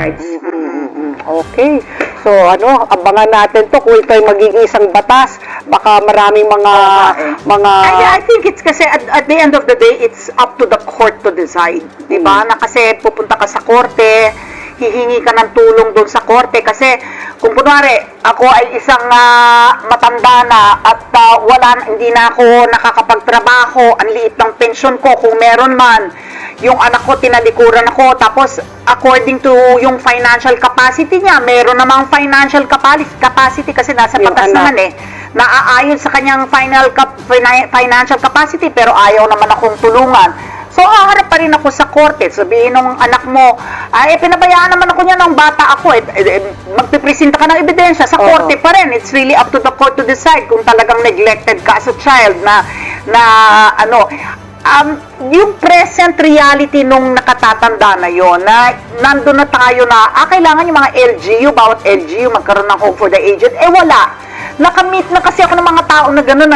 rights. Okay. So, abangan natin to kung ito ay magiging isang batas. Baka maraming I think it's kasi at the end of the day, it's up to the court to decide. Diba? Na kasi pupunta ka sa korte, hihingi ka ng tulong doon sa korte kasi kung kunwari ako ay isang matanda na at hindi na ako nakakapagtrabaho, ang liit ng pensyon ko kung meron man, yung anak ko tinalikuran ako, tapos according to yung financial capacity niya, meron namang financial capacity kasi nasa batas naman naaayon sa kanyang financial capacity pero ayaw naman akong tulungan. So, haharap pa rin ako sa korte. Sabihin ng anak mo, pinabayaan naman ako niya ng bata ako. Magpipresenta ka ng ebidensya sa korte pa rin. It's really up to the court to decide kung talagang neglected ka as a child yung present reality nung nakatatanda na yon na nandun na tayo na, kailangan yung mga LGU, bawat LGU magkaroon ng home for the aged. Wala. Nakamit na kasi ako ng mga tao na gano'n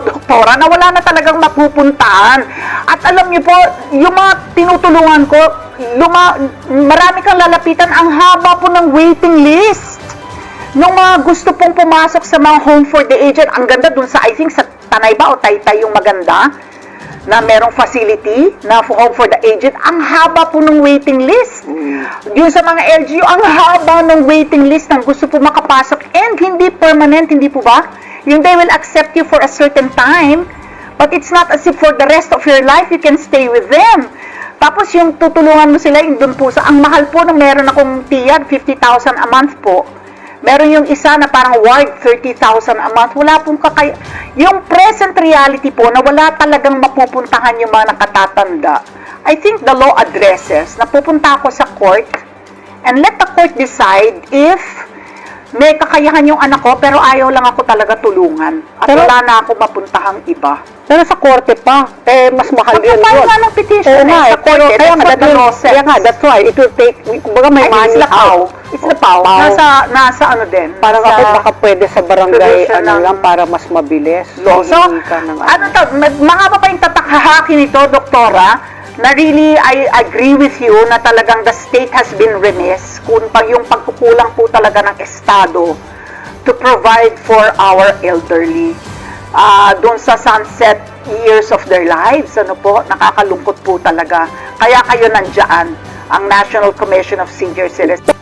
doktora, na wala na talagang mapupuntahan. At alam niyo po, yung mga tinutulungan ko, marami kang lalapitan, ang haba po ng waiting list. Nung mga gusto pong pumasok sa mga home for the aged, ang ganda dun sa, I think, sa Tanay ba o Taytay yung maganda, na merong facility na home for the aged, ang haba po ng waiting list. Yung sa mga LGU, ang haba ng waiting list ng gusto po makapasok and hindi permanent, hindi po ba? Yung they will accept you for a certain time, but it's not as if for the rest of your life you can stay with them. Tapos yung tutulungan mo sila, yung dun po sa, ang mahal po na meron akong tiyag, 50,000 a month po. Meron yung isa na parang ward, 30,000 a month. Wala pong yung present reality po na wala talagang mapupuntahan yung mga nakatatanda. I think the law addresses na pupunta ako sa court and let the court decide if may kakayahan yung anak ko pero ayaw lang ako talaga tulungan. At wala na ako mapuntahang iba. Pero sa korte pa, mas mahal yun. Magpapayag nga ng petition sa korte. Kaya nga, that's why, it will take, kumbaga may money out. It's the PAW. Nasa ano din. Parang ako baka pwede sa barangay, lang, para mas mabilis. So, mahaba pa yung tatakahaki nito, doktora, na really, I agree with you na talagang the state has been remiss kung yung pagkukulang po talaga ng Estado to provide for our elderly. Doon sa sunset years of their lives, nakakalungkot po talaga. Kaya kayo nandyan, ang National Commission of Senior Citizens.